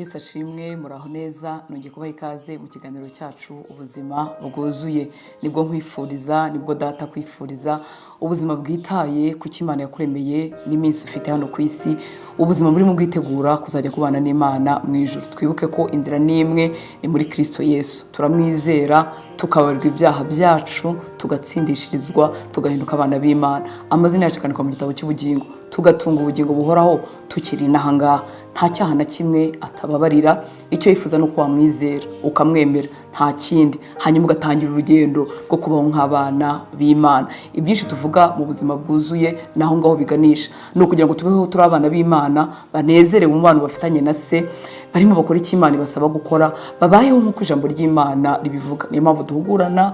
Yesu ashimwe muraho neza nongeye kubaha ikaze mu kiganiro cyacu ubuzima bwuzuye. Nibwo nkwifuriza, nibwo data kwifuriza ubuzima bwitaye ku Imana yakuremeye n'iminsi ufite hano ku isi, ubuzima burimo bwitegura kuzajya kubana n'Imana mu ijuru. Twibuke ko inzira n'imwe ni muri Kristo Yesu. Turamwizera, tukabarirwa ibyaha byacu, tugatsindishirizwa, tugahinduka abana b'Imana. Amazina yacu akandikwa mu gitabo cy'ubugingo, tugatunga ubugingo buhoraho tukiri nahangaha. Nta cyaha na kimwe atababarira. Icyo yifuza no kwamwizera ukamwemera, nta kindi, hanyuma ugatangira urugendo rwo kubaho nk'abana b'Imana. Ibyinshi tuvuga mu buzima bwuzuye naho ngaho biganisha, no kugira ngo tubeho turi abana b'Imana banezerewe mu bana bafitanye na se, barimo bakora icyo Imana ibasaba gukora, babayeho nk'uko ijambo ry'Imana ribivuga. Niyo mpamvu duhugurana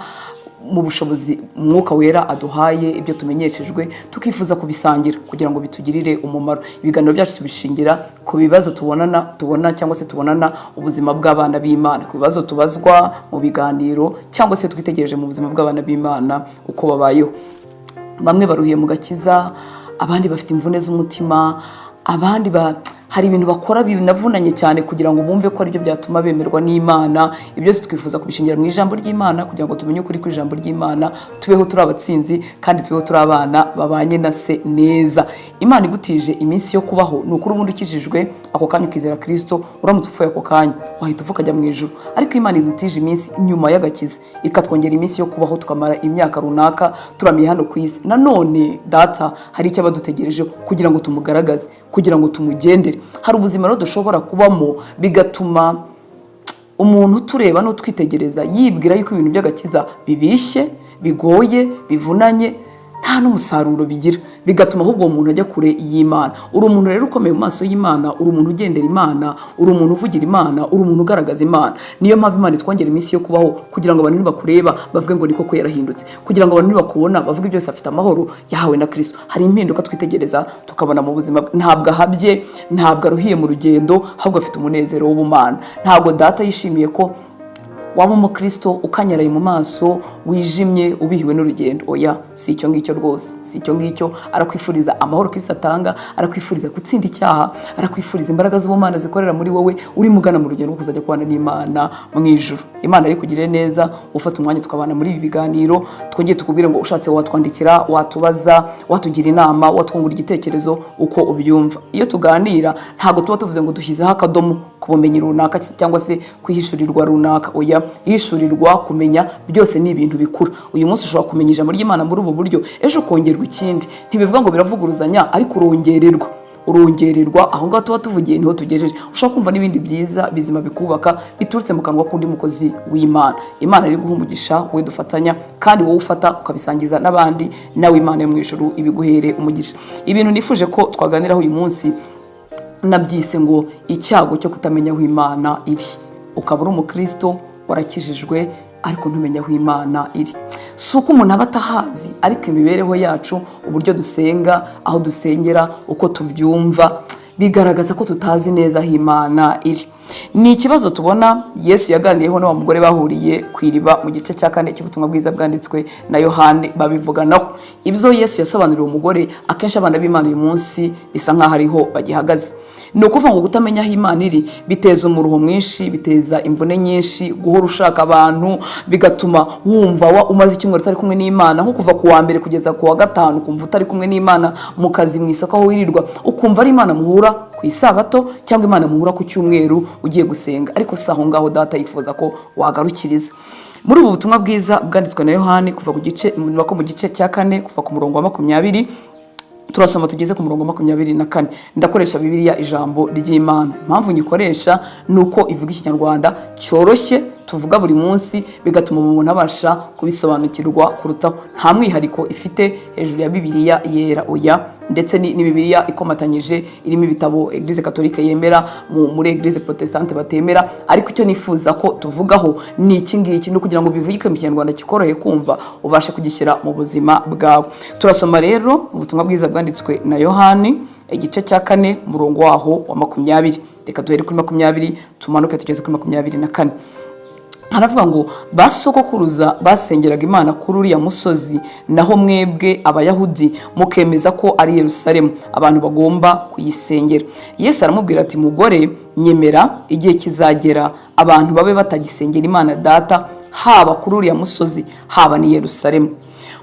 mu bushobozi umwuka wera aduhaye ibyo tumenyeshejwe, tukifuza kubisangira kugira ngo bitugirire umumaro. Ibiganiro byacu tubishingira ku bibazo tubona cyangwa se tubonana ubuzima bw'abana b'Imana, ku bibazo tubazwa mu biganiro cyangwa se twitegereje mu buzima bw'abana b'Imana uko babayeho. Bamwe baruhiye mu gakiza, abandi bafite imvune z'umutima, abandi hari ibintu bakora binavunanye cyane kugira ngo bumve ko ari byo byatuma bemerwa n'Imana. Ibyo twifuza kubishingira mu ijambo ry'Imana kugira ngo tumenye ukuri ku ijambo ry'Imana, tubeho turi abatsinzi kandi tubeho turi abana babanye na se neza. Imana igutije iminsi yo kubaho, ni ukuri ubundi ukijijwe ako kanya ukizera Kristo, uramutse upfuye ako kanya wahita upfa ukajya mu ijuru. Ariko Imana idutije iminsi nyuma y'agakiza, ikatwongera iminsi yo kubaho tukamara imyaka runaka turamiye hano ku isi. Nanone data hari icyo abadutegereje kugira ngo tumugaragaze, kugira ngo tumugendere. Hari ubuzima rero dushobora kubamo bigatuma umuntu tureba no twitegereza yibwira yuko ibintu by'agakiza bibishye, bigoye, bivunanye, nta n'umusaruro bigira, bigatuma ahubwo umuntu ajya kure y'Imana. Uri umuntu rero ukomeye mu maso y'Imana, uri umuntu ugendera Imana, uri umuntu uvugira Imana, uri umuntu ugaragaza Imana. Niyo mpamvu Imana itwongera iminsi yo kubaho kugira ngo abantu nibakureba bavuge ngo niko ko yarahindutse, kugira ngo abantu nibakubona bavuge byose afite amahoro yahawe na Kristo. Hari impinduka twitegereza tukabona mu buzima, ntabwo ahabye, ntabwo aruhiye mu rugendo, ahubwo afite umunezero w'ubumana. Ntabwo data yishimiye ko waba umukristo ukanyaraye mu maso, wijimye, ubihiwe n'urugendo. Oya, si icyo ngicyo rwose, si icyo ngicyo. Arakwifuriza amahoro Kristo atanga, arakwifuriza gutsinda icyaha, arakwifuriza imbaraga z'ubumana zikorera muri wowe, uri mugana mu rugendo rwo kuzajya kubana n'Imana mu ijuru. Imana ari kugirira neza, ufata umwanya tukabana muri ibi biganiro. Twongeye tukubwire ngo ushatse watwandikira, watubaza, watugira inama, watwungura igitekerezo uko ubyumva. Iyo tuganira ntago tuba tuvuze ngo dushyizeho akadomo ku bumenyi runaka cyangwa se kwihishurirwa runaka. Oya, ihishurirwa, kumenya, byose ni ibintu bikura. Uyu munsi ushobora kumenya ijambo ry'Imana muri ubu buryo, ejo kongerwa ikindi. Ntibivuga ngo biravuguruzanya, ariko urongererwa aho ngaho tuba tuvugiye niho tugejeje. Ushobora kumva n'ibindi byiza bizima bikubaka biturutse mu kanwa k'undi mukozi w'Imana. Imana iri guha umugisha we dufatanya, kandi wowe ufata ukabisangiza n'abandi, nawe Imana yo mu ijuru ibiguhere umugisha. Ibintu nifuje ko twaganiraho uyu munsi nabyise ngo icyago cyo kutamenya aho Imana iri. Ukaba uri umukristo warakijijwe ariko ntumenya aho Imana iri. Si uko umuntu aba atahazi, ariko imibereho yacu, uburyo dusenga, aho dusengera, uko tubyumva, bigaragaza ko tutazi neza aho Imana iri. Ni ikibazo tubona Yesu yaganiriyeho na wa mugore bahuriye ku iriba mu gice cya 4 cy'ubutumwa bwiza bwanditswe na Yohani, babivuganaho. Ibyo Yesu yasobanuriye umugore, akenshi abana b'Imana uyu munsi bisa nkaho ariho bagihagaze. Ni ukuvuga ngo kutamenya aho Imana iri biteza umuruho mwinshi, biteza imvune nyinshi, guhora ushaka abantu, bigatuma wumva umaze icyumweru utari kumwe n'Imana, nko kuva ku wa mbere kugeza ku wa 5 ukumva utari kumwe n'Imana mu kazi, mu isoko aho wirirwa, ukumva ari Imana muhura ku isabato cyangwa Imana muhura ku cyumweru ugiye gusenga. Ariko saho ngaho data yifuza ko wagarukiriza. Muri ubu butumwa bwiza bwanditswe na Yohani kuva mu gice cya 4 kuva ku murongo wa 20 turasoma tugeze ku murongo wa 24. Ndakoresha Bibiliya ijambo ry'Imana. Impamvu nyikoresha nuko ivuga ikinyarwanda cyoroshye tuvuga buri munsi, bigatuma umuntu abasha kubisobanukirwa kurutaho. Nta mwihariko ifite hejuru ya Bibiliya yera, oya, ndetse ni Bibiliya ikomatanyije, irimo ibitabo Eglise Catholique yemera, muri Eglise Protestante batemera. Ariko icyo nifuza ko tuvugaho ni iki ngiki, no kugira ngo bivugike mu kinyarwanda kikoroheye kumva, ubashe kugishyira mu buzima bwawe. Turasoma rero ubutumwa bwiza bwanditswe na Yohani igice cya 4 umurongo waho wa 20. Reka duhere kuri 20 tumanuke tugeze kuri 24. haravuga ngo basogokuruza basengeraga Imana kuri uriya musozi, naho mwebwe abayahudi mukemeza ko ari Yerusalemu abantu bagomba kuyisengera. Yesu aramubwira ati mugore, nyemera igihe kizagera abantu babe batagisengera Imana Data, haba kuri uriya musozi haba ni Yerusalemu.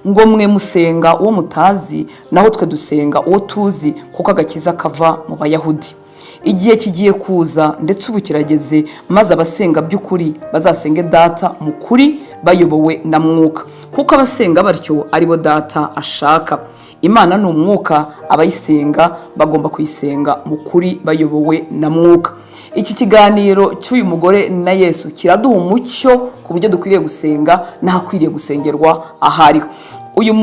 Ngo mwe musenga uwo mutazi, naho twe dusenga uwo tuzi, kuko agakiza kava mu Bayahudi. Igihe kigiye kuza ndetse ubu kirageze, maze abasenga by'ukuri bazasenge Data mu kuri bayobowe na Mwuka, kuko abasenga batyo aribo Data ashaka. Imana ni umwuka, abayisenga bagomba kuyisenga mu kuri bayobowe na Mwuka. Iki kiganiro cy'uyu mugore na Yesu kiraduha umucyo ku buryo dukwiriye gusenga n'ahakwiriye gusengerwa ahariho. Uyu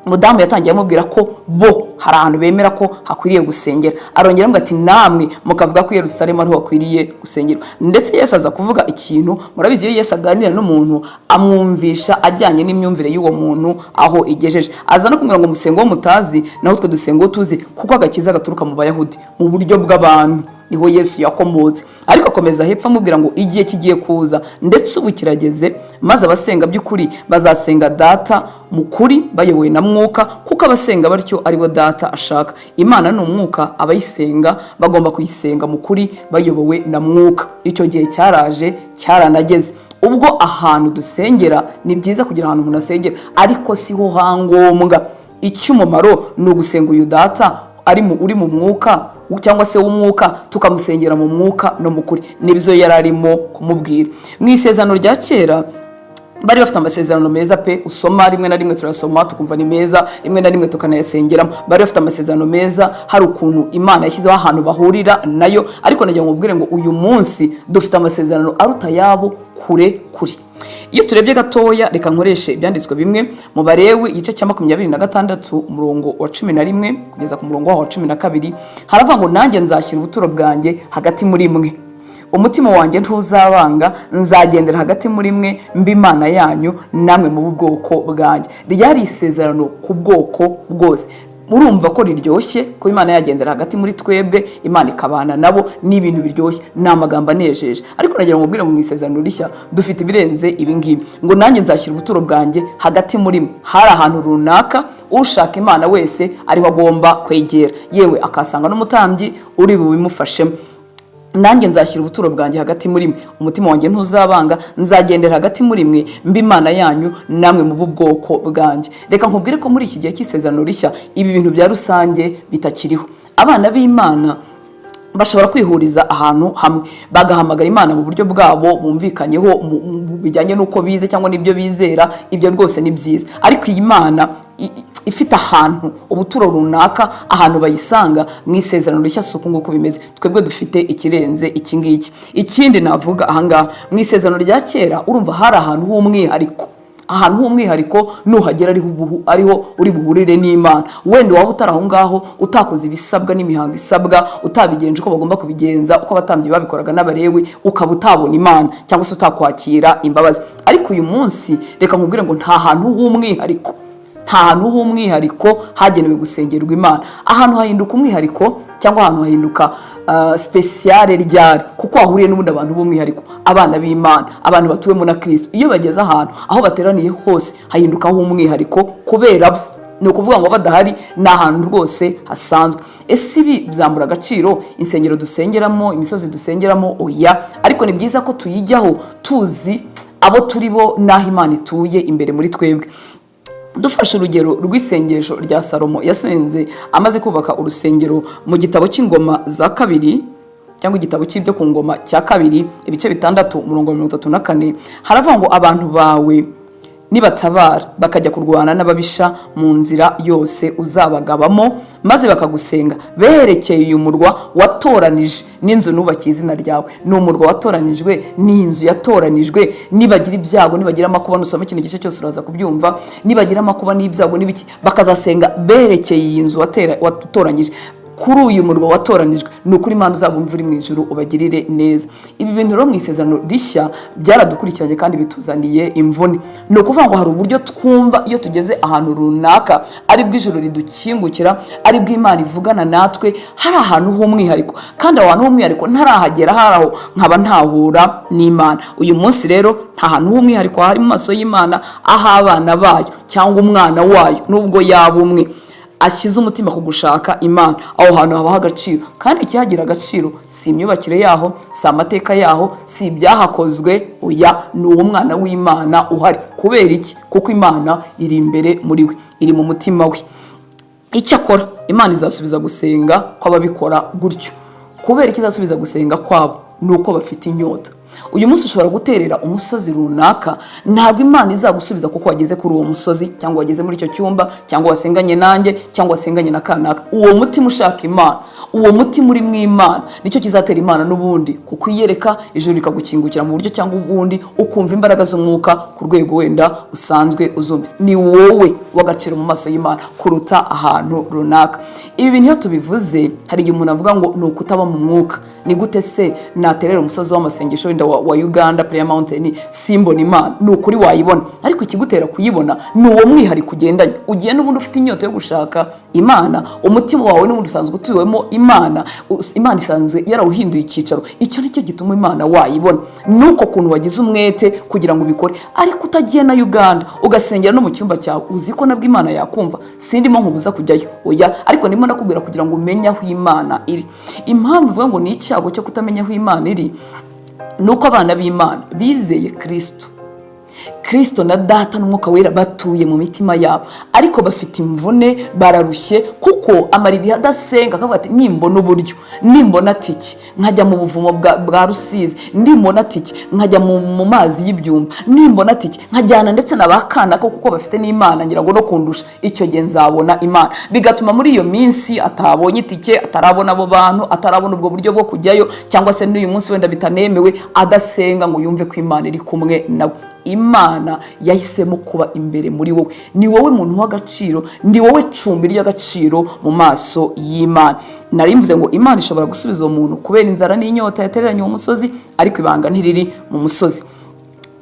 mudamu yatangiye amubwira ko bo hari ahantu bemera ko hakwiriye gusengera, arongera avuga ati namwe mukavuga ko Yerusalemu ariho hakwiriye gusengerwa. Ndetse Yesu aza kuvuga ikintu, murabizi iyo Yesu aganira n'umuntu amwumvisha ajyanye n'imyumvire y'uwo muntu aho igejeje. Aza no kumubwira ngo musengo mutazi, naho twe dusengo tuzi, kuko agakiza gaturuka mu Bayahudi mu buryo bw'abantu. Niho Yesu yakomotse. Ariko akomeza hepfo amubwira ngo igihe kigiye kuza ndetse ubu kirageze, maze abasenga by'ukuri bazasenga Data mu kuri bayobowe na Mwuka, kuko abasenga batyo aribo Data ashaka. Imana ni umwuka, abayisenga bagomba kuyisenga mu kuri bayobowe na Mwuka. Icyo gihe cyaraje, cyaranageze. Ubwo ahantu dusengera ni byiza kugira ahantu umuntu asengera, ariko siho hangombwa. Icy'umumaro ni ugusenga uyu Data uri mu mwuka cyangwa se w'umwuka, tukamusengera mu mwuka no mu kuri. Nibyo yari arimo kumubwira. Mu isezerano rya kera bari bafite amasezerano meza pe, usoma rimwe na rimwe turasoma tukumva ni meza, rimwe na rimwe tukanayasengeramo. Bari bafite amasezerano meza, hari ukuntu Imana yashyizeho ahantu bahurira nayo. Ariko nagira ngo mubwire ngo uyu munsi dufite amasezerano aruta yabo kure kuri. Iyo turebye gatoya, reka nkoreshe ibyanditswe bimwe mu Balewi igice cya 26 umurongo wa 11 kugeza ku murongo wa 12, haravuga ngo nanjye nzashyira ubuturo bwanjye hagati muri mwe, umutima wanjye ntuzabanga, nzagendera hagati muri mwe, mbi Imana yanyu, namwe mu bwoko bwanjye. Ryari isezerano ku bwoko bwose. Murumva ko riryoshye ko Imana yagendera hagati muri twebwe, Imana ikabana nabo, ni ibintu biryoshye, ni amagambo anejeje. Ariko nagira ngo mubwire mu isezerano rishya dufite ibirenze ibi ngibi, ngo nanjye nzashyira ubuturo bwanjye hagati muri mwe. Hari ahantu runaka ushaka Imana wese ariho agomba kwegera, yewe akasanga n'umutambyi uri bubimufashemo. Nanjye nzashyira ubuturo bwanjye hagati muri mwe, umutima wanjye ntuzabanga, nzagendera hagati muri mwe, mbi Imana yanyu, namwe mu bwoko bwanjye. Reka nkubwire ko muri iki gihe cy'isezerano rishya ibi bintu bya rusange bitakiriho. Abana b'Imana bashobora kwihuriza ahantu hamwe, bagahamagara Imana mu buryo bwabo bumvikanyeho, bijyanye n'uko bize cyangwa n'ibyo bizera. Ibyo rwose ni byiza, ariko iyi Mana ifite ahantu ubuturo runaka, ahantu bayisanga mu isezerano rishya suko nguko bimeze. Twebwe dufite ikirenze iki ngiki. Ikindi navuga ahangaha, mu isezerano rya kera urumva hari ahantu h'umwihariko, ahantu h'umwihariko nuhagera ariho uri buhurire n'Imana. Wenda waba utari aho ngaho, utakoze ibisabwa n'imihango isabwa, utabigenje uko bagomba kubigenza, uko abatambyi babikoraga n'Abalewi, ukaba utabona Imana cyangwa se utakwakira imbabazi. Ariko uyu munsi reka nkubwire ngo nta hantu h'umwihariko, nta hantu h'umwihariko hagenewe gusengerwa Imana. Ahantu hahinduka umwihariko cyangwa ahantu hahinduka speciale ryari, kuko hahuriye n'ubundi abantu b'umwihariko, abana b'Imana, abantu batuwemo na Kristo. Iyo bageze ahantu aho bateraniye hose hahindukaho umwihariko kubera bo. Ni ukuvuga ngo badahari ni ahantu rwose hasanzwe. Ese ibi byambura agaciro insengero dusengeramo, imisozi dusengeramo? Oya, ariko ni byiza ko tuyijyaho tuzi abo turi bo n'aho Imana ituye imbere muri twebwe. Dufashe urugero rw'isengesho rya Salomo yasenze amaze kubaka urusengero mu gitabo cy'Ingoma za kabiri cyangwa igitabo cy'ibyo ku ngoma cya kabiri ibice 6 umurongo 34, haravuga ngo abantu bawe nibatabara bakajya kurwana n'ababisha mu nzira yose uzabagabamo, maze bakagusenga berekeye uyu murwa watoranije n'inzu nubakiye izina ryawe. Ni umurwa watoranijwe, ni inzu yatoranijwe. Nibagira ibyago, nibagira amakuba, nusoma ikintu gice cyose uraza kubyumva, nibagira amakuba n'ibyago n'ibiki, bakazasenga berekeye iyi nzu watoranyije. kuri uyu murwa watoranijwe, ni ukuri Imana uzabumva uri mu ijuru ubagirire neza. Ibi bintu rero mu isezerano rishya byaradukurikiranye kandi bituzaniye imvune. Ni ukuvuga ngo hari uburyo twumva iyo tugeze ahantu runaka ari bw'ijuru ridukingukira, ari bw'Imana ivugana natwe, hari ahantu h'umwihariko, kandi aho hantu h'umwihariko ntarahagera haraho nkaba ntahura n'Imana. Uyu munsi rero nta hantu h'umwihariko hari mu maso y'Imana aho abana bayo cyangwa umwana wayo nubwo yaba umwe ashyize umutima ku gushaka Imana. Aho hantu habaho agaciro, kandi ikihagira agaciro si imyubakire yaho, si amateka yaho, si ibyahakozwe, oya, ni uwo mwana w'Imana uhari. Kubera iki? Kuko Imana iri imbere muri we, iri mu mutima we. Icyakora Imana izasubiza gusenga kw'ababikora gutyo. Kubera iki izasubiza gusenga kwabo? Ni uko bafite inyota. Uyu munsi ushobora guterera umusozi runaka, ntabwo Imana izagusubiza kuko wageze kuri uwo musozi, cyangwa wageze muri icyo cyumba, cyangwa wasenganye nanjye, cyangwa wasenganye na kanaka. Uwo mutima ushaka Imana, uwo mutima uri mu Imana, nicyo kizatera Imana n'ubundi kuko iyereka, ijuru rikagukingukira mu buryo cyangwa ubundi, ukumva imbaraga z'umwuka ku rwego wenda usanzwe uzumvise. Ni wowe w'agaciro mu maso y'Imana kuruta ahantu runaka. Ibi bintu iyo tubivuze, hari igihe umuntu avuga ngo ni ukutaba mu mwuka. Ni gute se naterera umusozi w'amasengesho wa Uganda Prayer Mountain simbona Imana? Ni ukuri wayibona, ariko ikigutera kuyibona ni uwo mwihariko ugendanye. Ugiye n'ubundi ufite inyota yo gushaka Imana, umutima wawe n'ubundi usanzwe utuwemo Imana, Imana isanzwe yarawuhinduye icyicaro. Icyo nicyo gituma Imana wayibona, nuko kuntu wagize umwete kugira ngo ubikore. Ariko utagiye na Uganda ugasengera no mu cyumba cyawe, uzi ko nabwo Imana yakumva. Sindimo nkubuza kujyayo, oya, ariko ndimo nakubwira kugira ngo umenye aho Imana iri. Impamvu ivuga ngo ni icyago cyo kutamenya aho Imana iri, nuko abana b'Imana bizeye Kristo na Data n'Umwuka Wera batuye mu mitima yabo, ariko bafite imvune, bararushye, kuko amara ibihe adasenga. Akavuga ati nimbona uburyo, nimbona tiki nkajya mu buvumo bwa Rusizi, nimbona tiki nkajya mu mazi y'ibyumba, nimbona tiki nkajyana ndetse n'abakana kuko bafite n'Imana ngira ngo no kundusha, icyo gihe nzabona Imana. Bigatuma muri iyo minsi atabonye itike, atarabona abo bantu, atarabona ubwo buryo bwo kujyayo, cyangwa se n'uyu munsi wenda bitanemewe, adasenga ngo yumve ko Imana iri kumwe nawe. Imana yahisemo kuba imbere muri wowe. Ni wowe muntu w'agaciro, ni wowe cumbi ry'agaciro mu maso y'Imana. Nari mvuze ngo Imana ishobora gusubiza uwo muntu kubera inzara n'inyota yatereranye uwo musozi, ariko ibanga ntiriri mu musozi.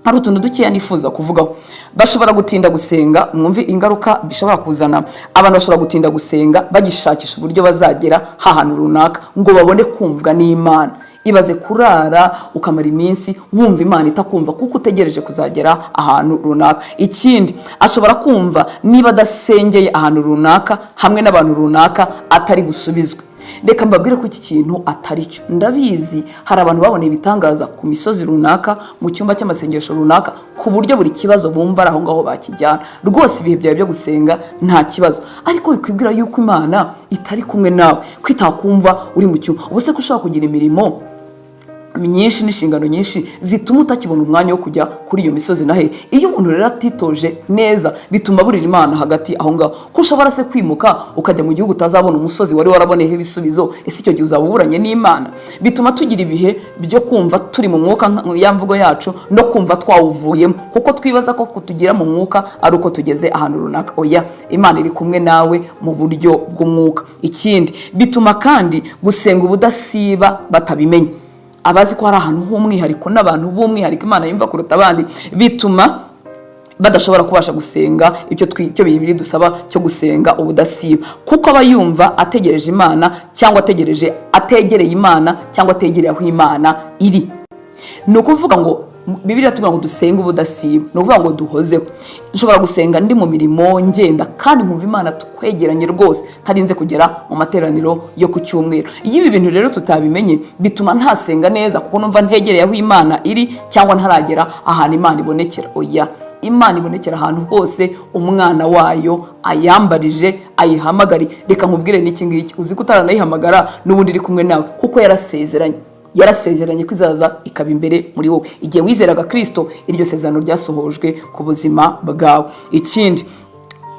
Hari utuntu dukeya nifuza kuvugaho. Bashobora gutinda gusenga, mwumve ingaruka bishobora kuzana. Abantu bashobora gutinda gusenga bagishakisha uburyo bazagera ahantu runaka ngo babone kumvwa n'Imana. Ibaze kurara ukamara iminsi wumva Imana itakumva kuko utegereje kuzagera ahantu runaka. Ikindi, ashobora kumva niba adasengeye ahantu runaka hamwe n'abantu runaka atari busubizwe. Reka mbabwire ko iki kintu atari cyo. Ndabizi hari abantu baboneye ibitangaza ku misozi runaka, mu cyumba cy'amasengesho runaka, ku buryo buri kibazo bumva aho ngaho bakijyana. Rwose ibihe byawe byo gusenga nta kibazo, ariko wikwibwira yuko Imana itari kumwe nawe, kwitakumva uri mu cyumba. Ubuse ko ushobora kugira imirimo myinshi n'inshingano nyinshi zituma utakibona umwanya wo kujya kuri iyo misozi nahe. Iyo umuntu rero atitoje neza, bituma burira Imana hagati aho ngaho. Ko ushobora se kwimuka ukajya mu gihugu utazabona umusozi wari waraboneyeho ibisubizo, ese icyo gihe uzabuburanye n'Imana? Bituma tugira ibihe byo kumva turi mu mwuka, ya mvugo yacu, no kumva twawuvuyemo, kuko twibaza ko kutugira mu mwuka ari uko tugeze ahantu runaka. Oya, Imana iri kumwe nawe mu buryo bw'umwuka. Ikindi, bituma kandi gusenga ubudasiba batabimenya. Abazi ko hari ahantu h'umwihariko n'abantu b'umwihariko Imana yumva kuruta abandi, bituma badashobora kubasha gusenga icyo Bibiliya dusaba cyo gusenga ubudasiba, kuko aba yumva ategereje Imana, cyangwa ategereye Imana, cyangwa ategereye aho Imana iri. Ni ukuvuga ngo Bibiliya tuvuga ngo dusenge ubudasiba, no kuvuga ngo duhozeho. Nshobora gusenga ndi mu mirimo ngenda, kandi nkumva Imana twegeranye rwose, ntarinze kugera mu materaniro yo ku cyumweru. Iyo ibi bintu rero tutabimenye, bituma ntasenga neza kuko numva ntegereye aho Imana iri, cyangwa ntaragera ahantu Imana ibonekera. Oya, Imana ibonekera ahantu hose umwana wayo ayambarije, ayihamagari. Reka nkubwire n'iki ngiki, uzi ko utaranayihamagara n'ubundi iri kumwe nawe, kuko yarasezeranye ko izaza ikaba imbere muri wowe. Igihe wizeraga Kristo, iryo sezerano ryasohojwe ku buzima bwawe. Ikindi,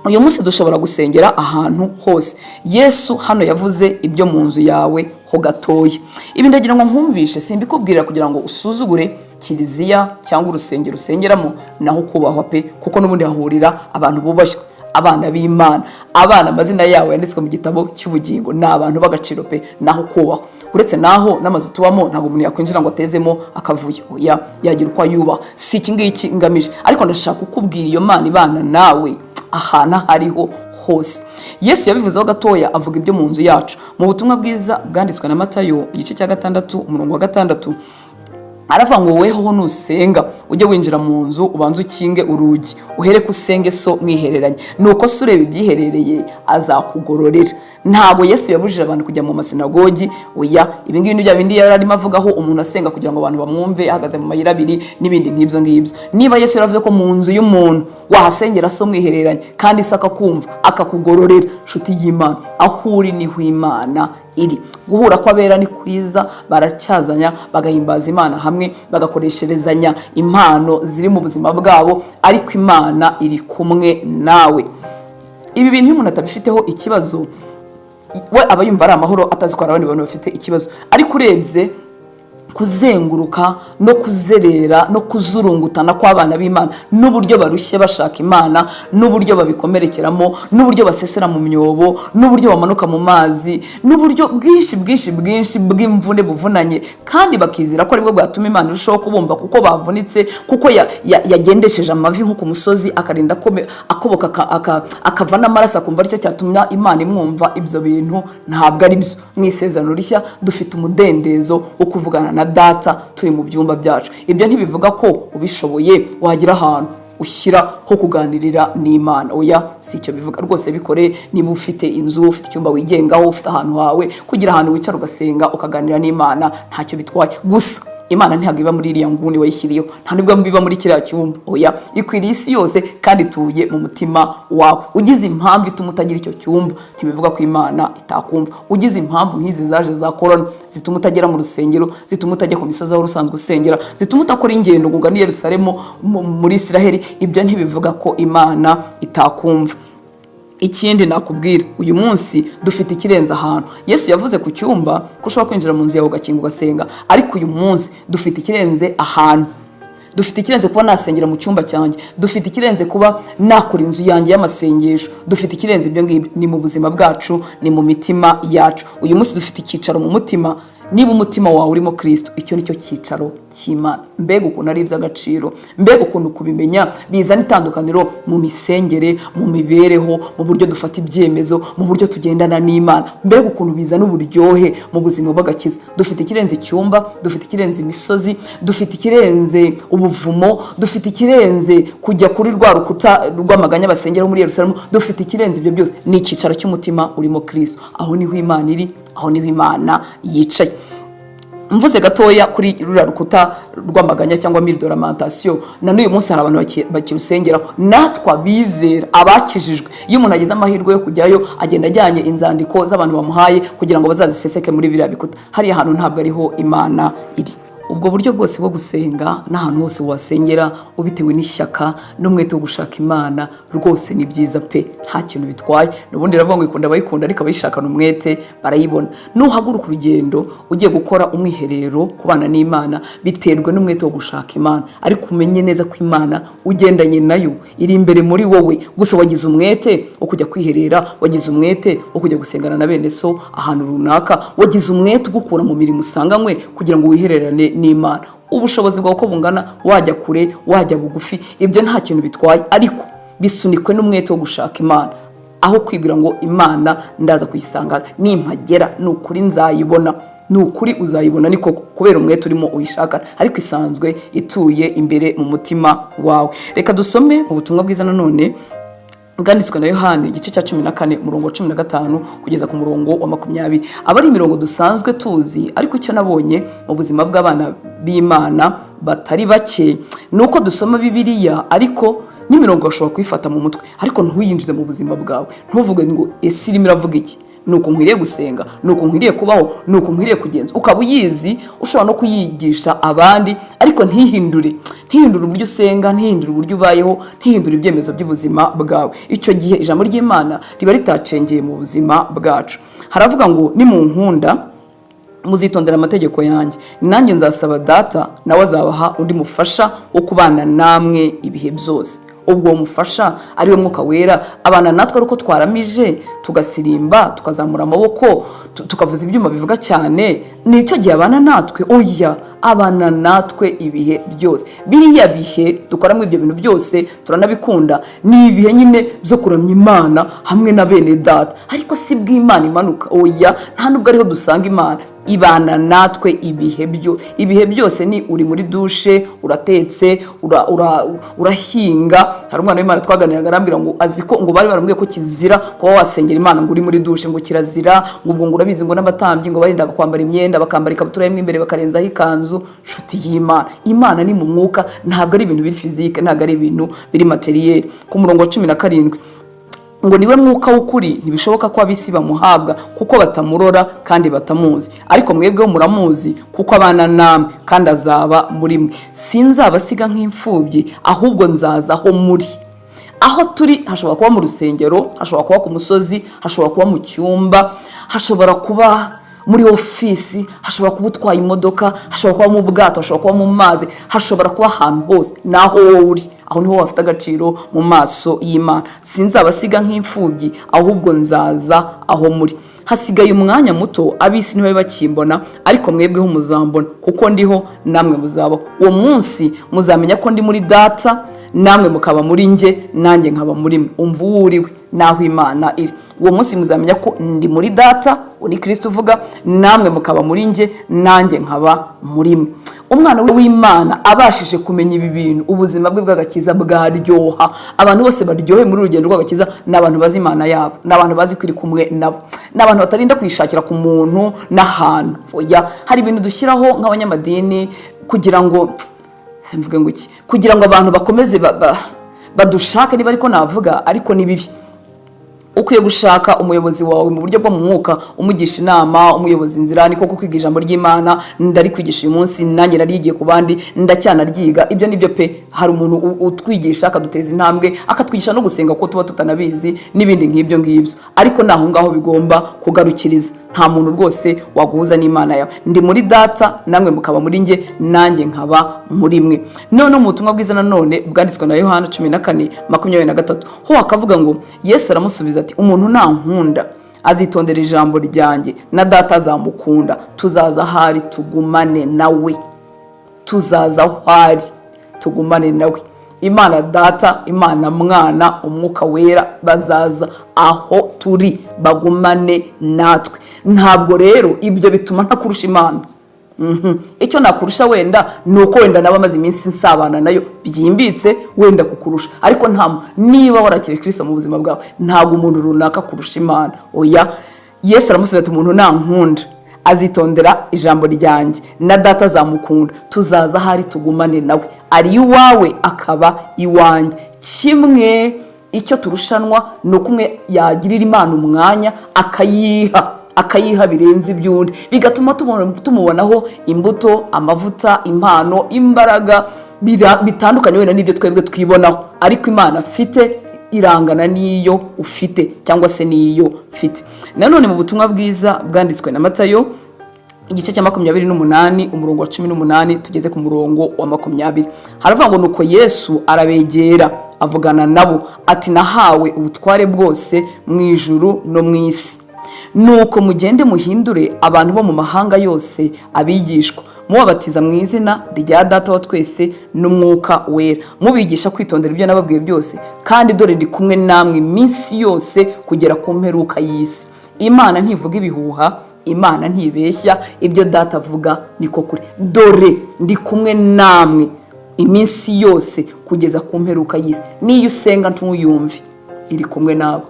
uyu munsi dushobora gusengera ahantu hose. Yesu hano yavuze ibyo mu nzu yawe ho gatoya. Ibi ndagira ngo nkumvishe, simbikubwira kugira ngo usuzugure kiliziya cyangwa urusengero usengeramo naho kubahwa pe, kuko n'ubundi hahurira abantu bubashywe. abana b'Imana, abana amazina yabo yanditswe mu gitabo cy'ubugingo, ni abantu b'agaciro pe, naho kubaho. Uretse naho n'amazu tubamo ntabwo umuntu yakwinjira ngo atezemo akavuyo, oya, yagira uko ayubaha. Si iki ngiki ngamije, ariko ndashaka kukubwira iyo Mana ibana nawe ahantu hariho hose. Yesu yabivuzeho gatoya, avuga ibyo mu nzu yacu. Mu butumwa bwiza bwanditswe na Matayo igice cya 6 umurongo wa 6, aravuga ngo weho nusenga ujye winjira mu nzu ubanze ukinge urugi, uhere kusenge so mwihereranye, nuko se ureba ibyiherereye azakugororera. Ntabwo Yesu yabujije abantu kujya mu masinagogi, oya, ibi ngibi bya bindi yararimo avugaho umuntu asenga kugira ngo abantu bamwumve ahagaze mu mayira abiri n'ibindi nk'ibyo ngibyo. Niba Yesu yaravuze ko mu nzu y'umuntu wahasengera so mwihereranye kandi se akakumva akakugororera, nshuti y'Imana, aho uri niho Imana iri. Guhura kw'abera ni kwiza, baracyazanya bagahimbaza Imana hamwe, bagakoresherezanya impano ziri mu buzima bwabo, ariko Imana iri kumwe nawe. Ibi bintu umuntu atabifiteho ikibazo, we aba yumva ari amahoro, atazikora abandi bantu bafite ikibazo. Ariko urebye kuzenguruka no kuzerera no kuzurungutana kw'abana b'Imana, n'uburyo barushye bashaka Imana, n'uburyo babikomerekeramo, n'uburyo basesera mu myobo, n'uburyo bamanuka mu mazi, n'uburyo bwinshi bw'imvune buvunanye, kandi bakizira ko aribwo bwatuma Imana irushaho kubumva, kuko bavunitse, kuko yagendesheje amavi nko ku musozi akarinda akoboka akava n'amaraso, akumva aricyo cyatumya Imana imwumva. Ibyo bintu ntabwo ari byo. Mu isezerano rishya dufite umudendezo wo kuvugana na Data turi mu byumba byacu. Ibyo ntibivuga ko ubishoboye wagira ahantu ushyira ho kuganirira n'Imana, oya, si icyo bivuga rwose. Bikore niba ufite inzu, ufite icyumba wigengaho, ufite ahantu hawe, kugira ahantu wicara ugasenga ukaganira n'Imana ntacyo bitwaye. Gusa Imana ntabwo iba muri iriya nguni wayishyiriyeho, nta nibwo biba muri kiriya cyumba, oya, ikwiriye isi yose kandi ituye mu mutima wawe. Ugize impamvu ituma utagira icyo cyumba, ntibivuga ko Imana itakumva. Ugize impamvu nk'izi zaje za corona zituma utagera mu rusengero, zituma utajya ku misozi aho usanzwe usengera, zituma utakora ingendo ngo ugane Yerusalemu muri Isiraheli, ibyo ntibivuga ko Imana itakumva. Ikindi nakubwira, uyu munsi dufite ikirenze ahantu. Yesu yavuze ku cyumba ko ushobora kwinjira mu nzu yawe ugakinga ugasenga, ariko uyu munsi dufite ikirenze ahantu. Dufite ikirenze kuba nasengera mu cyumba cyanjye, dufite ikirenze kuba nakora inzu yanjye y'amasengesho, dufite ikirenze ibyo ngibyo. Ni mu buzima bwacu, ni mu mitima yacu. Uyu munsi dufite icyicaro mu mutima. Niba umutima wawe urimo Kristo, icyo nicyo cyicaro cy'Imana. Mbega ukuntu ari iby'agaciro, mbega ukuntu kubimenya bizana itandukaniro mu misengere, mu mibereho, mu buryo dufata ibyemezo, mu buryo tugendana n'Imana. Mbega ukuntu bizana uburyohe mu buzima bw'agakiza. Dufite ikirenze icyumba, dufite ikirenze imisozi, dufite ikirenze ubuvumo, dufite ikirenze kujya kuri rwa rukuta rw'amaganya basengera muri Yerusalemu. Dufite ikirenze ibyo byose, ni icyicaro cy'umutima urimo Kristo. Aho niho Imana iri, aho niho Imana yicaye. Mvuze gatoya kuri rura rukuta rw'amaganya cyangwa mille de lamentation, na n'uyu munsi hari abantu bakirusengeraho, natwa bizera abakijijwe. Iyo umuntu agize amahirwe yo kujyayo, agenda ajyanye inzandiko z'abantu bamuhaye kugira ngo bazaziseseke muri biriya bikuta. Hari ahantu ntabwo ariho Imana iri. Ubwo buryo bwose bwo gusenga n'ahantu hose wasengera ubitewe n'ishyaka n'umwete wo gushaka Imana, rwose ni byiza pe, nta kintu bitwaye. Nubundi ravuga ngo ikunda abayikunda, ariko abayishakana umwete barayibona. Nuhaguruka urugendo ugiye gukora umwiherero kubana n'Imana, biterwe n'umwete wo gushaka Imana, ariko umenye neza ko Imana ugendanye nayo iri imbere muri wowe. Gusa wagize umwete wo kujya kwiherera, wagize umwete wo kujya gusengana na bene so ahantu runaka, wagize umwete ugukura mu mirimo usanganywe kugira ngo wihererane n'Imana. Ubushobozi bwawe uko bungana, wajya kure wajya bugufi, ibyo nta kintu bitwaye, ariko bisunikwe n'umwete wo gushaka Imana. Aho kwibwira ngo Imana ndaza kuyisanga nimpagera, n'ukuri nzayibona, n'ukuri uzayibona, niko kubera umwete urimo uyishaka, ariko isanzwe ituye imbere mu mutima wawe. Reka dusome mu butumwa bwiza nanone bwanditswe na Yohani igice cya 14 umurongo wa 15 kugeza ku murongo wa 20. Aba ari imirongo dusanzwe tuzi, ariko icyo nabonye mu buzima bw'abana b'Imana batari bake nuko dusoma Bibiliya, ariko n'imirongo ushobora kuyifata mu mutwe, ariko ntuyinjize mu buzima bwawe. Ntuvuge ngo ese irimo iravuga iki, nuko nkwiriye gusenga, nuko nkwiriye kubaho, nuko nkwiriye kugenza. Ukaba uyizi, ushobora no kuyigisha abandi, ariko ntihindure uburyo usenga, ntihindure uburyo ubayeho, ntihindure ibyemezo by'ubuzima bwawe. Icyo gihe ijambo ry'Imana riba ritacengeye mu buzima bwacu. Haravuga ngo ni mu nkunda muzitondera amategeko yanjye, nanjye nzasaba Data, nawe azabaha undi mufasha wo kubana namwe ibihe byose. ubwo mufasha ari we Mwuka Wera abana natwe ari uko twaramije tugasirimba tukazamura amaboko tukavuza ibyuma bivuga cyane, nicyo gihe abana natwe. Oya, abana natwe ibihe byose. Biriya bihe dukoramo ibyo bintu byose turanabikunda, ni ibihe nyine byo kuramya Imana hamwe na bene data, ariko si bw'Imana imanuka. Oya, nta nubwo ariho dusanga Imana. Ibana natwe ibihe byose. Ni uri muri dushe, uratetse, urahinga. Hari umwana w'Imana twaganiraga arambwira ngo aziko ngo bari baramubwiye ko kizira kuba wasengera Imana ngo uri muri dushe, ngo kirazira, ngo ubwo urabizi ngo n'abatambyi ngo barindaga kwambara imyenda bakambara ikabutura y'imwe imbere bakarenzaho ikanzu. Nshuti y'Imana, Imana ni mu mwuka, ntabwo ari ibintu biri fizike, ntabwo ari ibintu biri materiel. Ku murongo wa 17 ngo niwe Mwuka w'ukuri, ntibishoboka ko abisi bamuhabwa kuko batamurora kandi batamuzi, ariko mwebweho muramuzi kuko abana namwe kandi azaba muri mwe. Sinzabasiga nk'imfubyi, ahubwo nzaza aho muri. Aho turi hashobora kuba mu rusengero, hashobora kuba ku musozi, hashobora kuba mu cyumba, hashobora kuba muri ofisi, hashobora kuba utwaye imodoka, hashobora kuba mu bwato, hashobora kuba mu mazi, hashobora kuba ahantu hose. Naho wowe uri, aho niho wafite agaciro mu maso y'Imana. Sinzabasiga nk'imfubyi, ahubwo nzaza aho muri. Hasigaye umwanya muto, abisi niwe bakimbona, ariko mwebweho muzambona kuko ndiho namwe muzabaho. Uwo munsi muzamenya ko ndi muri Data, namwe mukaba muri nge, nanjye nkaba muri mwe. Umva uwo uriwe naho Imana iri. Uwo munsi muzamenya ko ndi muri Data, uri Kristo uvuga, namwe mukaba muri nge, nanjye nkaba muri mwe. Umwana w'Imana abashije kumenya ibi bintu, ubuzima bwe bw'agakiza bwaryoha. Abantu bose baryohe muri urugendo rw'agakiza n'abantu bazi Imana yabo, n'abantu bazi kwiri kumwe nabo, n'abantu batarinda kwishakira ku muntu n'ahantu. Oya, hari ibintu dushyiraho nk'abanyamadini kugira ngo mvuge ngo iki, kugira ngo abantu bakomeze badushake, niba ariko navuga, ariko ni bibi. Ukwiye gushaka umuyobozi wawe mu buryo bwo mu mwuka, umugisha inama, umuyobozi inzira. Niko kwiga ijambo ry'Imana, ndari kwigisha uyu munsi, nanjye narigiye ku bandi, ndacyanaryiga. Ibyo nibyo pe, hari umuntu utwigisha akaduteza intambwe, akatwigisha no gusenga ko tuba tutanabizi n'ibindi nk'ibyo ngibyo, ariko naho ngaho bigomba kugarukiriza. Nta muntu rwose waguhuza n'Imana yawe. Ndi muri Data, namwe mukaba muri nge, nanjye nkaba muri mwe. None mu butumwa bwiza nanone bwanditswe na Yohana 14:23 ho akavuga ngo Yesu aramusubiza ati, umuntu nankunda azitondera ijambo ryanjye, na Data azamukunda, tuzaza ahari tugumane nawe. Tuzaza ahari tugumane nawe. Imana Data, Imana Mwana, Umwuka Wera bazaza aho turi bagumane natwe. Ntabwo rero ibyo bituma ntakurusha Imana. Icyo nakurusha wenda nuko wenda nabamaze iminsi nsabana nayo byimbitse wenda kukurusha, ariko niba warakire Kristo mu buzima bwawe, ntabwo umuntu runaka kurusha Imana. Oya, Yesu aramusubiza ati, umuntu nankunda azitondera ijambo ryanjye, na Data azamukunda, tuzaza ahari tugumane nawe. Ari iwawe akaba iwanjye. Kimwe icyo turushanwa ni uko umwe yagirira Imana umwanya akayiha birenze iby'undi, bigatuma tumubonaho imbuto, amavuta, impano, imbaraga bitandukanye wenda n'ibyo twebwe twibonaho, ariko Imana afite irangana n'iyo ufite cyangwa se n'iyo ufite. Nanone mu butumwa bwiza bwanditswe na Matayo igice cya 28 umurongo wa 18 tugeze ku murongo wa 20, haravuga ngo nuko Yesu arabegera avugana nabo ati, nahawe ubutware bwose mu ijuru no mu isi. Nuko mugende muhindure abantu bo mu mahanga yose abigishwa, mubabatiza mu izina rya Data wa twese n'Umwuka Wera, mubigisha kwitondera ibyo nababwiye byose, kandi dore ndi kumwe namwe iminsi yose kugera ku mperuka y'isi. Imana ntivuga ibihuha, Imana ntibeshya, ibyo Data avuga niko kuri. Dore ndi kumwe namwe iminsi yose kugeza ku mperuka y'isi. Niyo usenga ntuyumve, iri kumwe nawe.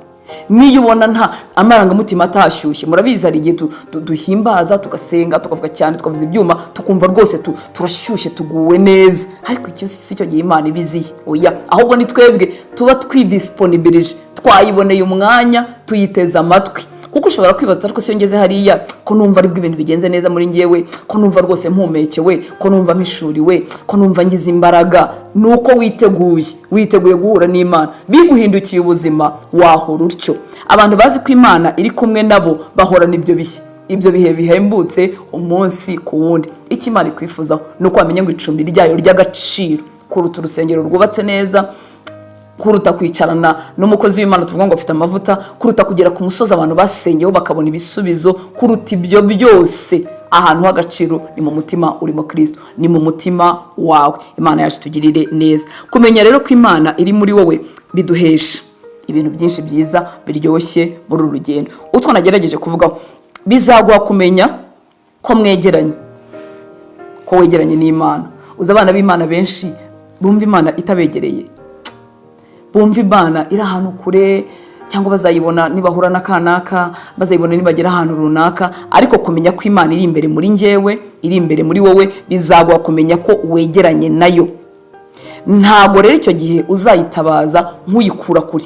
Niyo ubona nta amarangamutima atashyushye, murabizi hari igihe duhimbaza tugasenga tukavuga cyane tukavuza ibyuma tukumva rwose turashyushye tuguwe neza, ariko icyo si cyo gihe Imana ibiziye. Oya, ahubwo ni twebwe tuba twidisponibilije, twayiboneye umwanya, tuyiteza amatwi. Kuko ushobora kwibaza ariko se ngeze hariya ko numva aribwo ibintu bigenze neza muri ngewe, ko numva rwose mpumekewe, ko numva mishuriwe, ko numva ngize imbaraga. Nuko witeguye guhura n'Imana, biguhindukiye ubuzima wahora utyo. Abantu bazi ko Imana iri kumwe nabo bahorana ibyo bihe bihembutse umunsi ku wundi. Icyo Imana ikwifuzaho nuko wamenya ngo icumbi ryayo ry'agaciro kuruta urusengero rwubatse neza kuruta kwicarana n'umukozi w'Imana tuvuga ngo afite amavuta, kuruta kugera ku musozi abantu basengeyeho bakabona ibisubizo, kuruta ibyo byose ahantu h'agaciro ni mu mutima urimo Kristo, ni mu mutima wawe. Imana yacu tugirire neza. Kumenya rero ko Imana iri muri wowe biduhesha ibintu byinshi byiza biryoshye muri uru rugendo. Utwo nagerageje kuvugaho bizaguha kumenya ko mwegeranye, ko wegeranye n'Imana. Uza abana b'Imana benshi bumva Imana itabegereye, bumva Imana iri ahantu kure, cyangwa bazayibona nibahura n'akanaka, bazayibona nibagera ahantu runaka, ariko kumenya ko Imana iri imbere muri njyewe, iri imbere muri wowe, bizaguha kumenya ko wegeranye nayo. Ntabwo rero icyo gihe uzayitabaza nk'uyikura kure.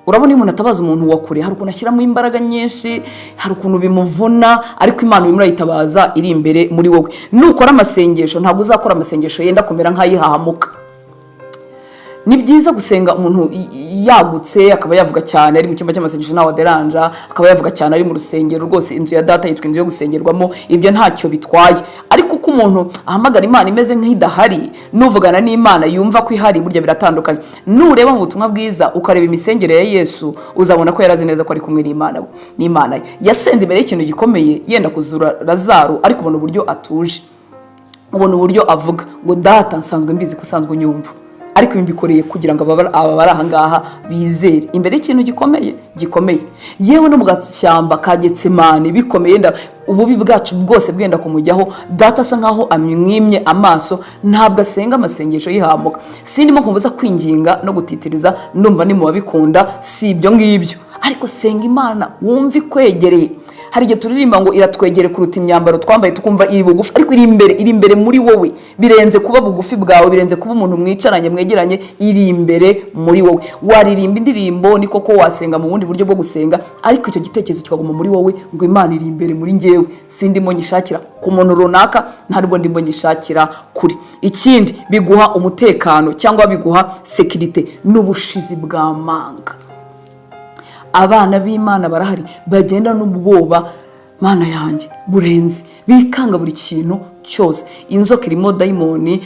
Urabona iyo umuntu atabaza umuntu wa kure, hari ukuntu ashyiramo imbaraga nyinshi, hari ukuntu bimuvuna, ariko Imana urimo urayitabaza iri imbere muri wowe. Nukora amasengesho ntabwo uzakora amasengesho yenda kumera nk'ayihahamuka. Ni byiza gusenga umuntu yagutse, akaba yavuga cyane ari mu cyumba cy'amasengesho nawe aderanja, akaba yavuga cyane ari mu rusengero rwose, inzu ya data yitwa inzu yo gusengerwamo, ibyo ntacyo bitwaye. Ariko uko umuntu ahamagara Imana imeze nk'idahari, nuvugana n'Imana yumva ko ihari, burya biratandukanye. Nureba mu butumwa bwiza ukareba imisengere ya Yesu, uzabona ko yarazi neza ko ari kumwe n'Imana. Yasenze imbere y'ikintu gikomeye, yenda kuzura Lazaro, ariko ubona uburyo atuje, ubona uburyo avuga ngo data nsanzwe mbizi ko usanzwe unyumva, ariko imbikoreye kugira ngo aba bari ahangaha bizere imbere y'ikintu gikomeye. Yewe no mu gashyamba ka Getsemani bikomeye, ububi bwacu bwose bwenda kumujyaho, data asa nkaho amwimye amaso, ntabwo asenga amasengesho yihamuka. Sindimo kumbuza kwinginga no gutitiriza, ndumva ni mu babikunda, si ibyo ngibyo, ariko senga Imana wumva ikwegereye. Hari igihe turirimba ngo iratwegere kuruta imyambaro twambaye tukumva iri bugufi, ariko iri imbere muri wowe, birenze kuba bugufi bwawe, birenze kuba umuntu mwicaranye mwegeranye, iri imbere muri wowe. Waririmba indirimbo, niko ko wasenga mu bundi buryo bwo gusenga, ariko icyo gitekerezo kikaguma muri wowe ngo Imana iri imbere muri njyewe, sindimo nyishakira ku muntu runaka, ntabwo ndimo nyishakira kuri. Ikindi biguha umutekano cyangwa biguha sekirite n'ubushizi bw'amanga. Abana b'Imana barahari bagenda n'ubwoba, Mana yanjye burenze, bikanga buri kintu cyose. Inzoka irimo dayimoni,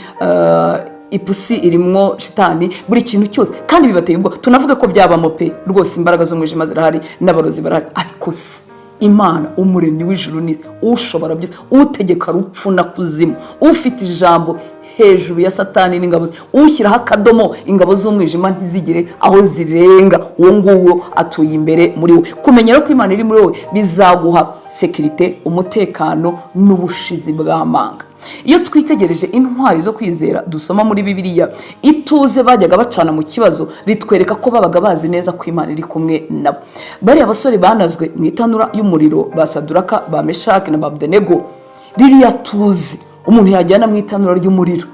ipusi irimo shitani, buri kintu cyose, kandi bibateye ubwo. Tunavuga ko byabamo pe rwose, imbaraga z'umwijima zirahari n'abarozi barahari, ariko se Imana umuremyi w'ijuru n'isi, ushobora byose, utegeka rupfu na kuzimu, ufite ijambo hejuru ya Satani n'ingabo ze, ushyiraho akadomo ingabo z'umwijima ntizigire aho zirenga, uwo nguwo atuye imbere muri wowe. Kumenyera ko Imana iri muri wowe bizaguha sekirite, umutekano n'ubushizi bw'amanga. Iyo twitegereje intwari zo kwizera dusoma muri Bibiliya, ituze bajyaga bacana mu kibazo ritwereka ko babaga bazi neza ko Imana iri kumwe nabo. Bari abasore banazwe mu itanura y'umuriro, ba Saduraka, ba Meshaki na ba Abdenego, ririya tuze umuntu yajyana mu itanura ry'umuriro,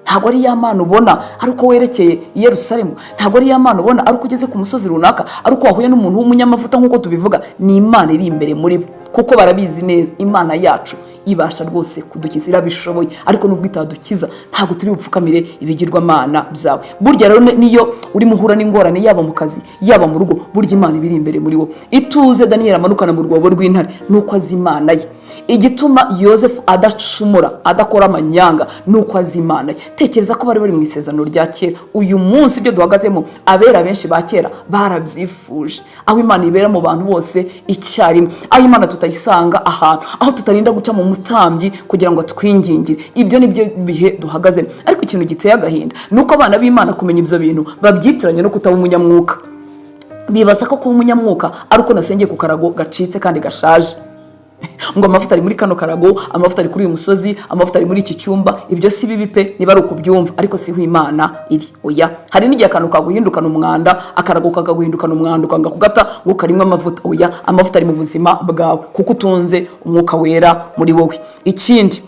ntabwo ari ya Mana ubona ari uko werekeye i Yerusalemu, ntabwo ari ya Mana ubona ari uko ugeze ku musozi runaka, ari uko wahuye n'umuntu w'umunyamavuta nk'uko tubivuga. Ni Imana iri imbere muri bo, kuko barabizi neza Imana yacu ibasha rwose kudukiza, irabishoboye, ariko nubwo itadukiza ntabwo turi bupfukamire ibigirwamana byawe. Burya rero niyo uri muhura n'ingorane, yaba mu kazi yaba mu rugo, burya Imana ibiri imbere muri wo. Ituze Daniel amanukana mu rwobo rw'intare nuko azi Imana ye. Igituma Yosefu adacumura, adakora amanyanga, nuko azi Imana ye. Tekereza ko bari mu isezerano rya kera. Uyu munsi ibyo duhagazemo, abera benshi ba kera barabyifuje, aho Imana ibera mu bantu bose icyarimwe, aho Imana tutayisanga ahantu, aho tutarinda guca mu mutambyi kugira ngo twingingire. Ibyo nibyo bihe duhagazemo. Ariko ikintu giteye agahinda nuko abana b'Imana kumenya ibyo bintu babyitiranye no kutaba umunyamwuka. Bibaza ko kuba umunyamwuka ari uko nasengeye ku karago gacitse kandi gashaje, ngo amavuta ari muri kano karago, amavuta ari kuri uyu musozi, amavuta ari muri iki cyumba. Ibyo si bibi pe, niba ari ukubyumva, ariko si ho Imana iri. Oya, hari n'igihe akantu kaguhindukana umwanda, akarago kakaguhindukana umwanda, ukanga kugata ngo karimo amavuta. Oya, amavuta ari mu buzima bwawe kuko utunze umwuka wera muri wowe. Ikindi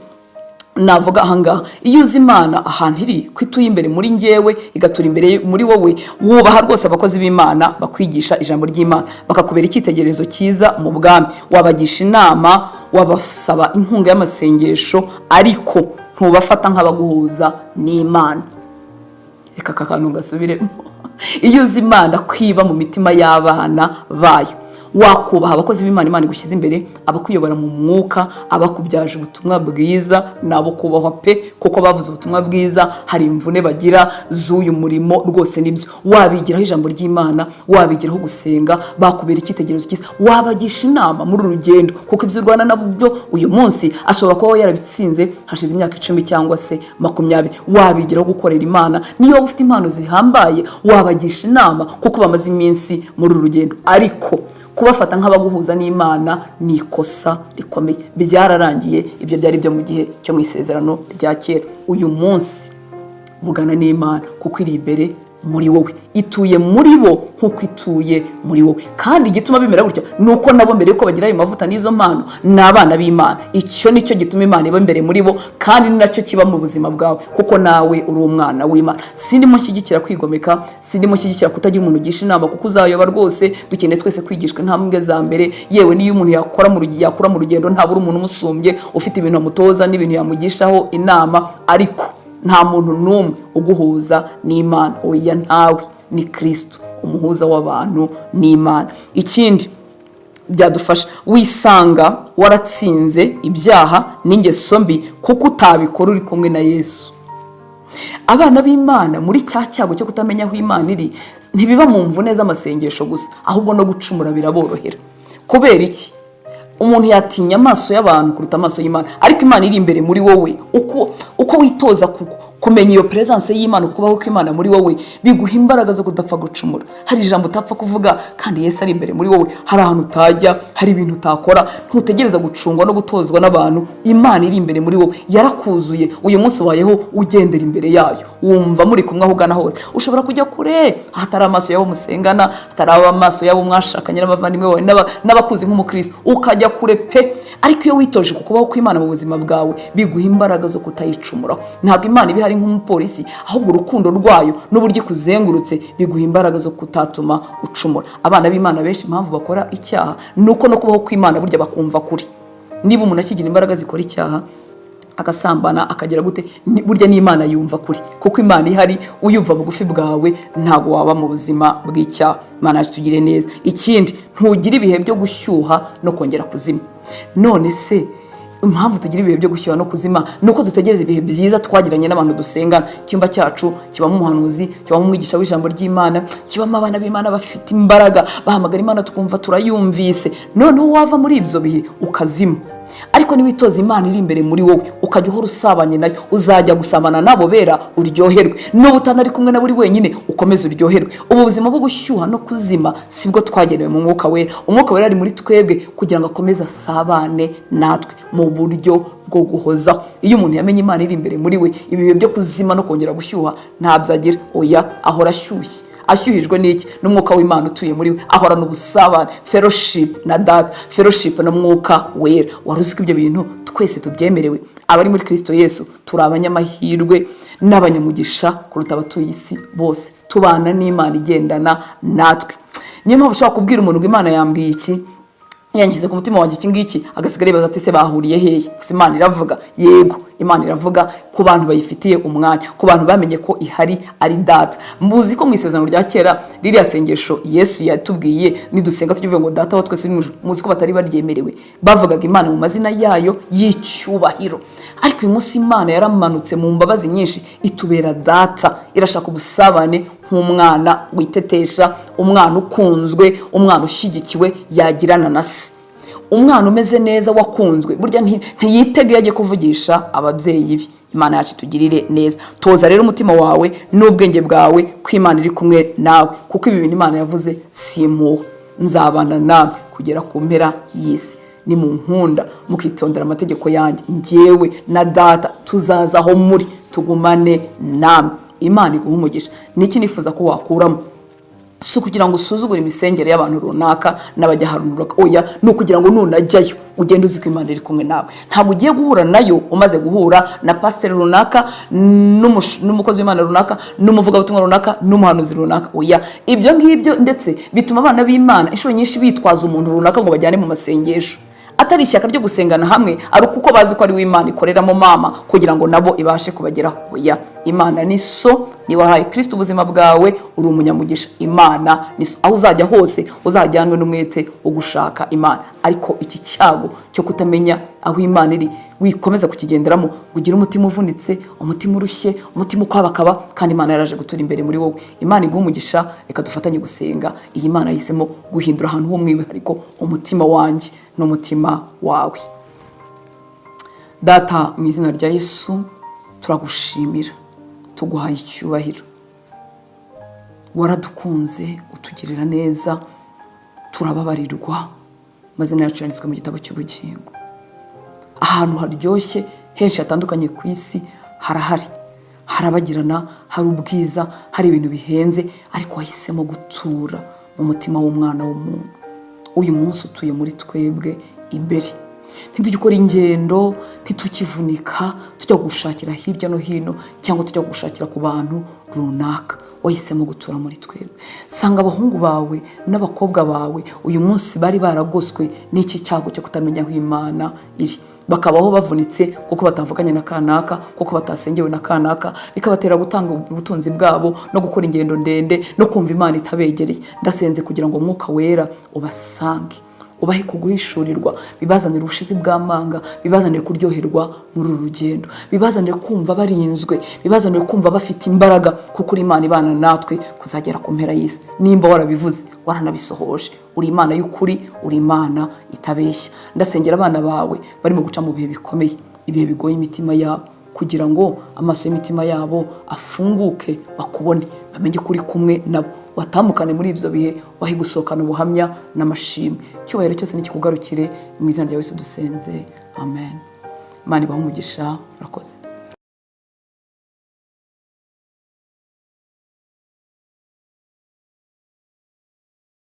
navuga ahangaha, iyo uzi Imana ahantu iri, kwituye imbere muri njyewe, igatura imbere muri wowe, wubaha rwose abakozi b'Imana bakwigisha ijambo ry'Imana, bakakubera icyitegererezo cyiza mu bwami, wabagisha inama, wabasaba inkunga y'amasengesho, ariko ntubafata nk'abaguhuza n'Imana. Reka aka kantu gasubiremo. Iyo uzi Imana kwiba mu mitima y'abana bayo, wakubaha abakozi b'Imana Imana igushyize imbere, abakuyobora mu mwuka, abakubyaje ubutumwa bwiza, nabo kubahwa pe, kuko bavuze ubutumwa bwiza. Hari imvune bagira z'uyu murimo rwose nibyo. Wabigiraho ijambo ry'Imana, wabigiraho gusenga, bakubera icyitegererezo cyiza, wabagisha inama muri urugendo, kuko ibyo urwana nabyo uyu munsi ashobora kuba yarabitsinze hashize imyaka 10 cyangwa se 20. Wabigiraho gukorera Imana, niyo ufite impano zihambaye wabagisha inama, kuko bamaze iminsi muri urugendo. Ariko kubafata nk'abaguhuza n'Imana ni ikosa rikomeye. Byararangiye ibyo byari byo mu gihe cyo mu isezerano rya kera. Uyu munsi vugana n'Imana, kuko iri imbere muri wowe, ituye muri bo nkuko ituye muri wowe. Kandi igituma bimera gutyo nuko nabo mbere yuko bagira ayo mavuta n'izo mpano n'abana b'Imana. Icyo nicyo gituma Imana iba imbere muri bo, kandi ni nacyo kiba mu buzima bwawe, kuko nawe uri umwana w'Imana. Sindimo nshyigikira kwigomeka, sindimo nshyigikira kutagira umuntu ugisha inama, kuko uzayoba rwose. Dukeneye twese kwigishwa intambwe za mbere. Yewe niyo umuntu yakura mu rugendo ntabura umuntu umusumbye ufite ibintu amutoza n'ibintu yamugishaho inama, ariko nta muntu n'umwe uguhuza n'Imana. Oya, ntawe, ni Kristo umuhuza w'abantu n'Imana. Ikindi byadufasha, wisanga waratsinze ibyaha n'ingeso mbi kuko utabikora uri kumwe na Yesu. Abana b'Imana muri cya cyago cyo kutamenya aho Imana iri, ntibiba mu mvune z'amasengesho gusa, ahubwo no gucumura biraborohera. Kubera iki? Umuntu yatinya amaso y'abantu kuruta amaso y'Imana, ariko Imana iri imbere muri wowe. Uko witoza kumenya iyo presence y'Imana, kubaho kw'Imana muri wowe, biguha imbaraga zo kudapfa gucumura. Hari ijambo utapfa kuvuga kandi Yesu ari imbere muri wowe. Hari ahantu utajya, hari ibintu utakora, ntutegereza gucungwa no gutozwa n'abantu. Imana iri imbere muri wowe, yarakuzuye. Uyu munsi wayeho ugendera imbere yayo, wumva muri kumwe aho ugana hose. Ushobora kujya kure hatari amaso yabo musengana, hatari amaso yabo mwashakanye n'abavandimwe bawe n'abakuzi nk'umukristo, ukajya kure pe. Ariko iyo witoje kubaho kw'Imana mu buzima bwawe, biguha imbaraga zo kutayicumura. Ntabwo Imana ibi hari nk'umupolisi, ahubwo urukundo rwayo n'uburyo kuzengurutse biguha imbaraga zo kutatuma ucumura. Abana b'Imana benshi impamvu bakora icyaha nuko no kubaho kw'Imana burya bakumva kuri. Niba umuntu akigira imbaraga zikora icyaha, agasambana akagira gute, burya n'Imana yumva kuri, kuko Imana ihari. Uyumva bugufi bwawe ntago waba mu buzima bw'icyaha. Imana tugire neza. Ikindi, ntugira ibihe byo gushyuha no kongera kuzima. None se impamvu tugira ibihe byo gushyuha no kuzima nuko dutegereza ibihe byiza twagiranye n'abantu dusengana. Icyumba cyacu kibamo umuhanuzi, kibamo umwigisha w'ijambo ry'Imana, kibamo abana b'Imana bafite imbaraga, bahamagara Imana tukumva turayumvise. Noneho wava muri ibyo bihe ukazima. Ariko niwitoza Imana iri imbere muri wowe, ukajya uhora usabanye nayo, uzajya gusabana nabo bera uryoherwe. N'ubu utanari kumwe na buri wenyine, ukomeze uryoherwe. Ubu buzima bwo gushyuha no kuzima sibwo twagenewe mu Mwuka Wera. Umwuka Wera ari muri twebwe kugira ngo akomeze asabane natwe mu buryo bwo guhozaho. Iyo umuntu yamenye Imana iri imbere muri we, ibihe byo kuzima no kongera gushyuha ntabyagira. Oya, ahora ashyushye. Ashyuhijwe n'iki? N'umwuka w'Imana utuye muri we. Ahorana ubusabane, fellowship na Data, fellowship na Mwuka Wera. Waruzi ko ibyo bintu twese tubyemerewe. Abari muri Kristo Yesu turi abanyamahirwe n'abanyamugisha kuruta abatuye isi bose. Tubana n'Imana igendana natwe. Niyo mpamvu ushobora kubwira umuntu ngo Imana yambwiye iki, yangize ku mutima wanjye iki ngiki, agasigara yibaza ati se bahuriye hehe? Gusa Imana iravuga. Yego, Imana iravuga ku bantu bayifitiye umwanya, ku bantu bamenye ko ihari ari Data. Muzi ko mu isezerano rya kera ririya sengesho Yesu yatubwiye nidusenga tuvuye ngo Data wa twese uri mu ijuru, muzi ko batari baryemerewe. Bavugaga Imana mu mazina yayo y'icyubahiro. Ariko uyu munsi Imana yaramanutse mu mbabazi nyinshi, itubera Data. Irashaka ubusabane nk'umwana witetesha, umwana ukunzwe, umwana ushyigikiwe yagirana na se. Umwana umeze neza wakunzwe burya ntiyitege yagiye kuvugisha ababyeyi be. Imana yacu tugirire neza. Toza rero umutima wawe n'ubwenge bwawe ko Imana iri kumwe nawe, kuko ibi bintu Imana yavuze simpuha. Nzabana nawe kugera ku mpera y'isi. Ni mu nkunda mukitondera amategeko yanjye, njyewe na Data tuzazaho muri tugumane namwe. Imana iguha umugisha. Niki nifuza ko wakuramo? Si kugira ngo usuzugure imisengere y'abantu runaka n'abajya harunuraka. Oya, ni ukugira ngo nunajyayo ugende uzi ko Imana iri kumwe nawe. Ntabwo ugiye guhura nayo umaze guhura na pasiteri runaka, n'umukozi w'Imana runaka, n'umuvugabutumwa runaka, n'umuhanuzi runaka. Oya, ibyo ngibyo ndetse bituma abana b'Imana inshuro nyinshi bitwaza umuntu runaka ngo bajyane mu masengesho. Atari ishyaka ryo gusengana hamwe, ari kuko bazi ko ari w'Imana ikoreramo mama kugira ngo nabo ibashe kubageraho. Oya, Imana ni so niba wahaye Kristo ubuzima bwawe uri umunyamugisha. Imana aho uzajya hose uzajyanwe n'umwete wo gushaka Imana. Ariko iki cyago cyo kutamenya aho Imana iri wikomeza kukigenderamo, ugira umutima uvunitse, umutima urushye, umutima ukwabakaba, kandi Imana yaraje gutura imbere muri wowe. Imana iguha umugisha. Reka dufatanye gusenga. Iyi Imana yahisemo guhindura ahantu h'umwihariko umutima wanjye n'umutima wawe. Data, mu izina rya Yesu turagushimira, tuguhaye icyubahiro. Waradukunze utugirira neza, turababarirwa, amazina yacu yanditswe mu gitabo cy'ubugingo. Ahantu haryoshye henshi hatandukanye ku isi harahari, harabagirana, hari ubwiza, hari ibintu bihenze, ariko wahisemo gutura mu mutima w'umwana w'umuntu. Uyu munsi utuye muri twebwe imbere. Ntitugikora ingendo, ntitukivunika tujya gushakira hirya no hino cyangwa tujya gushakira ku bantu runaka. Wahisemo gutura muri twebwe. Sanga abahungu bawe n'abakobwa bawe uyu munsi bari baragoswe n'iki cyago cyo kutamenya aho Imana iri, bakabaho bavunitse kuko batavuganye na kanaka, kuko batasengewe na kanaka, bikabatera gutanga ubutunzi bwabo no gukora ingendo ndende no kumva Imana itabegereye. Ndasenze kugira ngo Mwuka Wera ubasange, ubahe kuguhishurirwa, bibazanire ubushizi bw'amanga, bibazanire kuryoherwa muri uru rugendo, bibazanire kumva barinzwe, bibazanire kumva bafite imbaraga, kuko uri Imana ibana natwe kuzagera ku mpera y'isi. Nimba warabivuze waranabisohoje. Uri Imana y'ukuri, uri Imana itabeshya. Ndasengera abana bawe barimo guca mu bihe bikomeye, ibihe bigoye imitima yabo, kugira ngo amaso y'imitima yabo afunguke, bakubone, bamenye kuri kumwe nabo, watambukane muri ibyo bihe, wahe gusohokana ubuhamya n'amashimwe. Cyubahiro cyose nikikugarukire, mu izina rya Yesu dusenze, amen. Imana ibahe umugisha. Murakoze.